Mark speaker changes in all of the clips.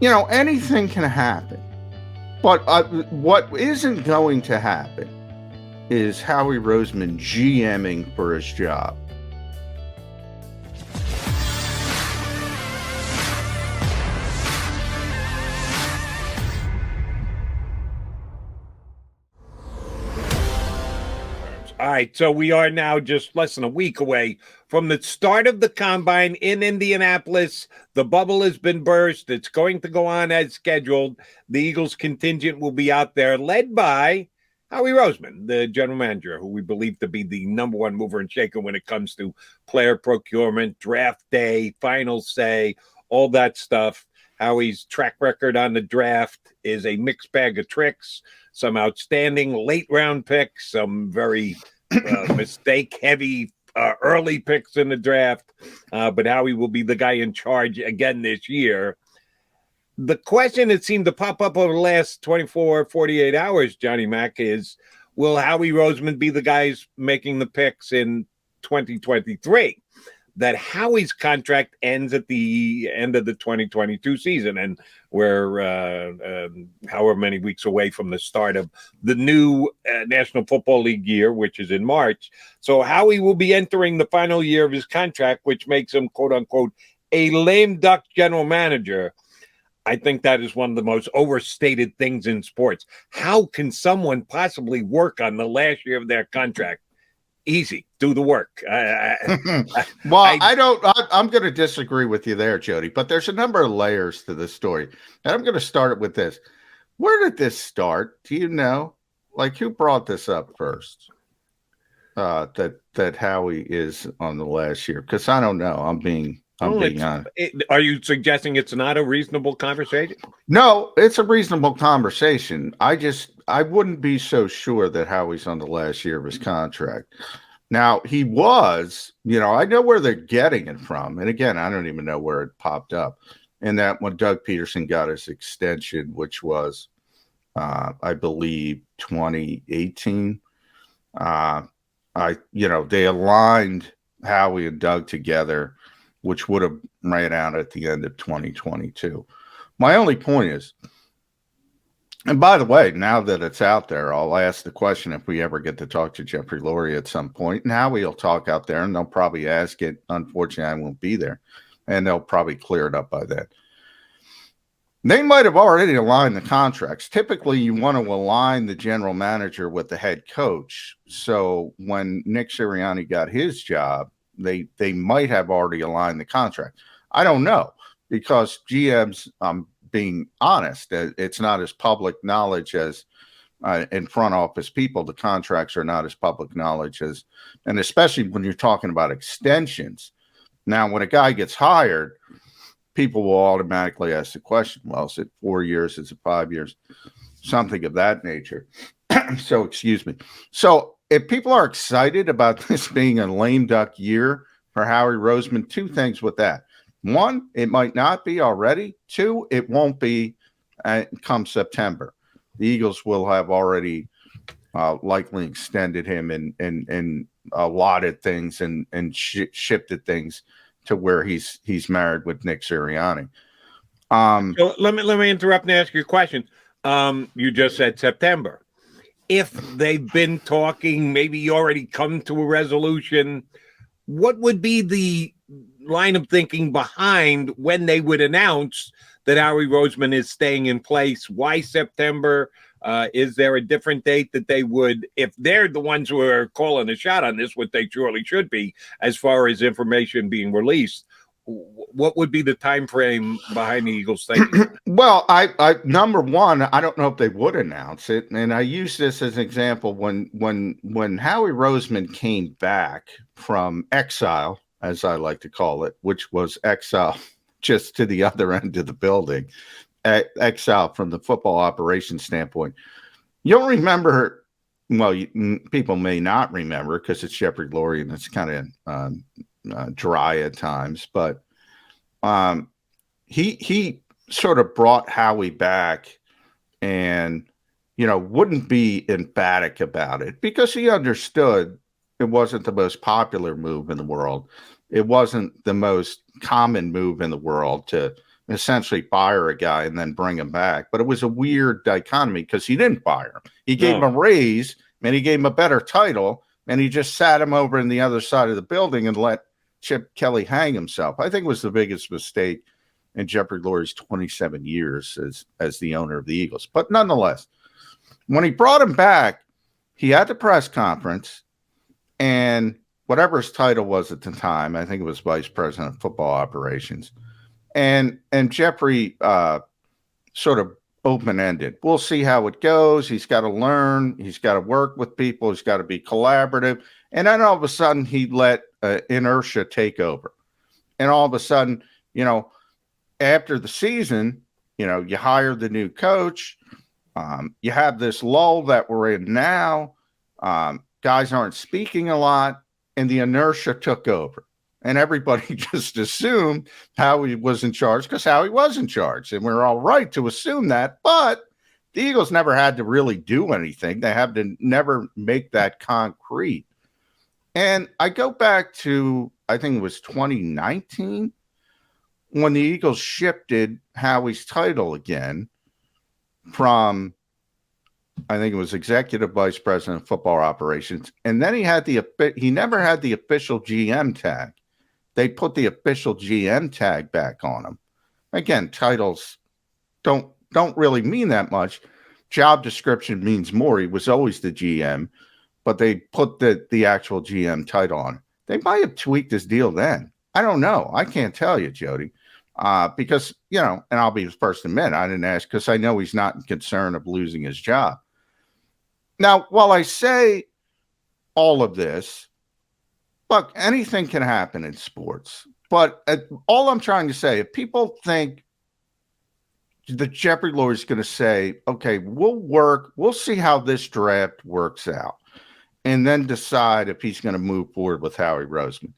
Speaker 1: Anything can happen. But what isn't going to happen is Howie Roseman GMing for his job.
Speaker 2: All right, so we are now just less than a week away from the start of the combine in Indianapolis. The bubble has been burst. It's going to go on as scheduled. The Eagles contingent will be out there, led by Howie Roseman, the general manager, who we believe to be the number one mover and shaker when it comes to player procurement, draft day, final say, all that stuff. Howie's track record on the draft is a mixed bag of tricks, some outstanding late round picks, some very mistake heavy early picks in the draft. But Howie will be the guy in charge again this year. The question that seemed to pop up over the last 24, 48 hours, Johnny Mac, is will Howie Roseman be the guys making the picks in 2023? That Howie's contract ends at the end of the 2022 season, and we're however many weeks away from the start of the new National Football League year, which is in March. So Howie will be entering the final year of his contract, which makes him, quote unquote, a lame duck general manager. I think that is one of the most overstated things in sports. How can someone possibly work on the last year of their contract? Easy, do the work.
Speaker 1: I'm going to disagree with you there, Jody, but there's a number of layers to this story. And I'm going to start it with this. Where did this start? Do you know? Like, who brought this up first? That Howie is on the last year? Because I don't know. I'm being honest.
Speaker 2: Are you suggesting it's not a reasonable conversation?
Speaker 1: No, it's a reasonable conversation. I wouldn't be so sure that Howie's on the last year of his contract. Now, he was, I know where they're getting it from. And again, I don't even know where it popped up. And that when Doug Peterson got his extension, which was, I believe, 2018, they aligned Howie and Doug together, which would have ran out at the end of 2022. My only point is, and by the way, now that it's out there, I'll ask the question if we ever get to talk to Jeffrey Lurie at some point, and Howie will talk out there, and they'll probably ask it. Unfortunately, I won't be there, and they'll probably clear it up by then. They might have already aligned the contracts. Typically, you want to align the general manager with the head coach. So when Nick Sirianni got his job, they might have already aligned the contract. I don't know, because GMs, being honest, it's not as public knowledge as in front office people. The contracts are not as public knowledge as, and especially when you're talking about extensions. Now, when a guy gets hired, people will automatically ask the question, well, is it 4 years? Is it 5 years? Something of that nature. So, excuse me. So if people are excited about this being a lame duck year for Howie Roseman, two things with that. One, it might not be already. Two, it won't be come September. The Eagles will have already likely extended him and allotted things and shifted things to where he's married with Nick Sirianni.
Speaker 2: So let me interrupt and ask you a question. You just said September. If they've been talking, maybe you already come to a resolution, what would be the line of thinking behind when they would announce that Howie Roseman is staying in place? Why September? Is there a different date that they would, if they're the ones who are calling a shot on this, what they surely should be, as far as information being released? What would be the time frame behind the Eagles thinking?
Speaker 1: Well, I number one, I don't know if they would announce it, and I use this as an example when Howie Roseman came back from exile, as I like to call it, which was exile just to the other end of the building, exile from the football operations standpoint. You'll remember, well, people may not remember because it's Jeffrey Lurie and it's kind of dry at times, but he sort of brought Howie back and, wouldn't be emphatic about it because he understood it wasn't the most popular move in the world. It wasn't the most common move in the world to essentially fire a guy and then bring him back. But it was a weird dichotomy because he didn't fire him. He gave him a raise, and he gave him a better title, and he just sat him over in the other side of the building and let Chip Kelly hang himself. I think it was the biggest mistake in Jeffrey Lurie's 27 years as the owner of the Eagles. But nonetheless, when he brought him back, he had the press conference, and whatever his title was at the time, I think it was Vice President of Football Operations. And Jeffrey sort of open-ended. We'll see how it goes. He's got to learn. He's got to work with people. He's got to be collaborative. And then all of a sudden, he let inertia take over. And all of a sudden, after the season, you hire the new coach. You have this lull that we're in now. Guys aren't speaking a lot, and the inertia took over. And everybody just assumed Howie was in charge because Howie was in charge. And we're all right to assume that. But the Eagles never had to really do anything. They had to never make that concrete. And I go back to, I think it was 2019, when the Eagles shifted Howie's title again from, I think it was executive vice president of football operations. And then he never had the official GM tag. They put the official GM tag back on him. Again, titles don't really mean that much. Job description means more. He was always the GM, but they put the actual GM title on. They might have tweaked his deal then. I don't know. I can't tell you, Jody, because, and I'll be the first to admit, I didn't ask because I know he's not in concern of losing his job. Now, while I say all of this, look, anything can happen in sports, but all I'm trying to say, if people think that Jeffrey Lurie is going to say, okay, we'll see how this draft works out, and then decide if he's going to move forward with Howie Roseman.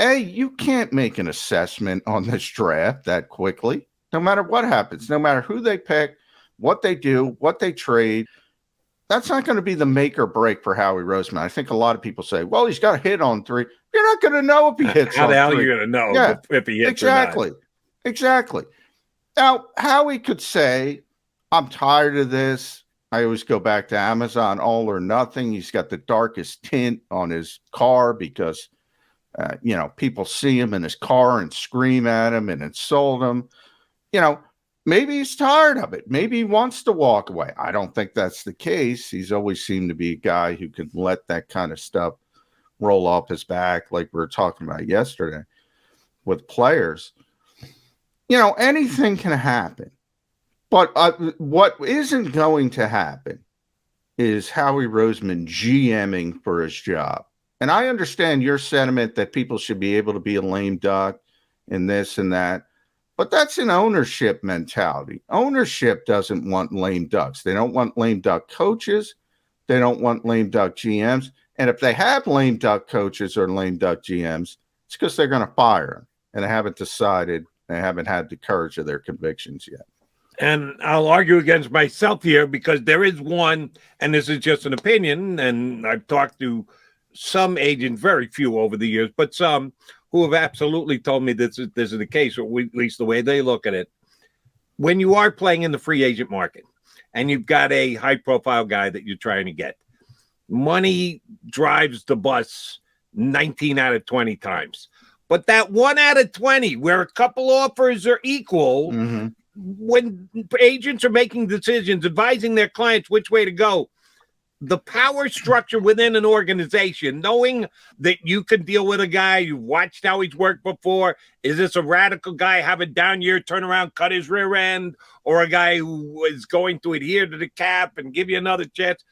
Speaker 1: You can't make an assessment on this draft that quickly, no matter what happens, no matter who they pick, what they do, what they trade. That's not going to be the make or break for Howie Roseman. I think a lot of people say, well, he's got a hit on 3. You're not going to know if he hits
Speaker 2: How
Speaker 1: on 3.
Speaker 2: the hell are you going to know if he hits
Speaker 1: exactly.
Speaker 2: or not?
Speaker 1: Exactly. Now, Howie could say, I'm tired of this. I always go back to Amazon, all or nothing. He's got the darkest tint on his car because, people see him in his car and scream at him and insult him. Maybe he's tired of it. Maybe he wants to walk away. I don't think that's the case. He's always seemed to be a guy who could let that kind of stuff roll off his back, like we were talking about yesterday with players. Anything can happen. But what isn't going to happen is Howie Roseman GMing for his job. And I understand your sentiment that people should be able to be a lame duck and this and that. But that's an ownership mentality. Ownership doesn't want lame ducks. They don't want lame duck coaches. They don't want lame duck GMs. And if they have lame duck coaches or lame duck GMs, it's because they're going to fire them. And they haven't decided, they haven't had the courage of their convictions yet.
Speaker 2: And I'll argue against myself here because there is one, and this is just an opinion, and I've talked to some agents, very few over the years, but some who have absolutely told me this is the case, or at least the way they look at it. When you are playing in the free agent market and you've got a high-profile guy that you're trying to get, money drives the bus 19 out of 20 times. But that 1 out of 20 where a couple offers are equal, when agents are making decisions, advising their clients which way to go, the power structure within an organization, knowing that you can deal with a guy, you've watched how he's worked before. Is this a radical guy, have a down year, turn around, cut his rear end, or a guy who is going to adhere to the cap and give you another chance?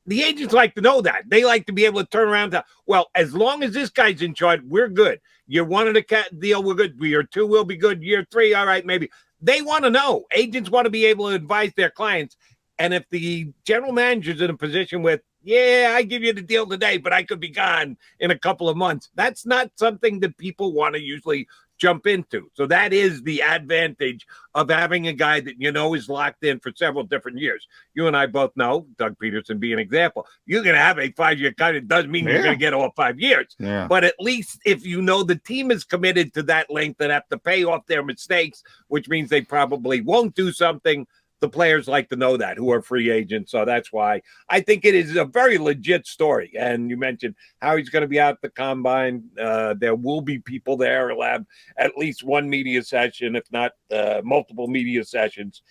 Speaker 2: The agents like to know that. They like to be able to turn around to, well, as long as this guy's in charge, we're good. Year 1 of the deal, we're good. Year 2 will be good. Year 3, all right, maybe. They want to know. Agents want to be able to advise their clients. And if the general manager's in a position with, I give you the deal today, but I could be gone in a couple of months, that's not something that people want to usually jump into. So that is the advantage of having a guy that is locked in for several different years. You and I both know, Doug Peterson being an example, you're going to have a 5-year cut. It doesn't mean you're going to get all 5 years.
Speaker 1: Yeah.
Speaker 2: But at least if the team is committed to that length and have to pay off their mistakes, which means they probably won't do something, the players like to know that, who are free agents. So that's why I think it is a very legit story. And you mentioned how he's going to be out at the combine. There will be people there. He'll have at least one media session, if not multiple media sessions.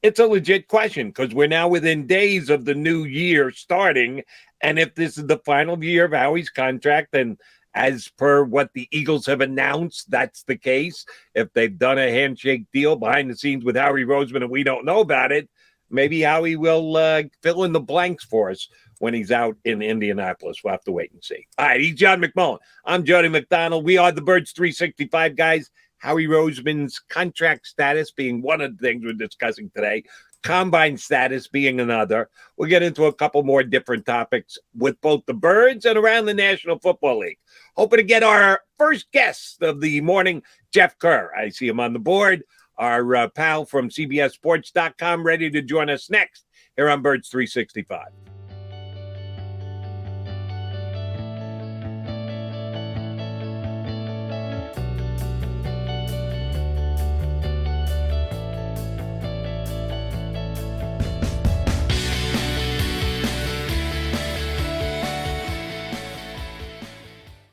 Speaker 2: It's a legit question because we're now within days of the new year starting. And if this is the final year of Howie's contract, then as per what the Eagles have announced, that's the case. If they've done a handshake deal behind the scenes with Howie Roseman and we don't know about it, maybe Howie will fill in the blanks for us when he's out in Indianapolis. We'll have to wait and see. All right, he's John McMullen. I'm Jody McDonald. We are the Birds 365 guys. Howie Roseman's contract status being one of the things we're discussing today. Combine status being another. We'll get into a couple more different topics with both the Birds and around the National Football League. Hoping to get our first guest of the morning, Jeff Kerr. I see him on the board. Our pal from CBSSports.com ready to join us next here on Birds 365.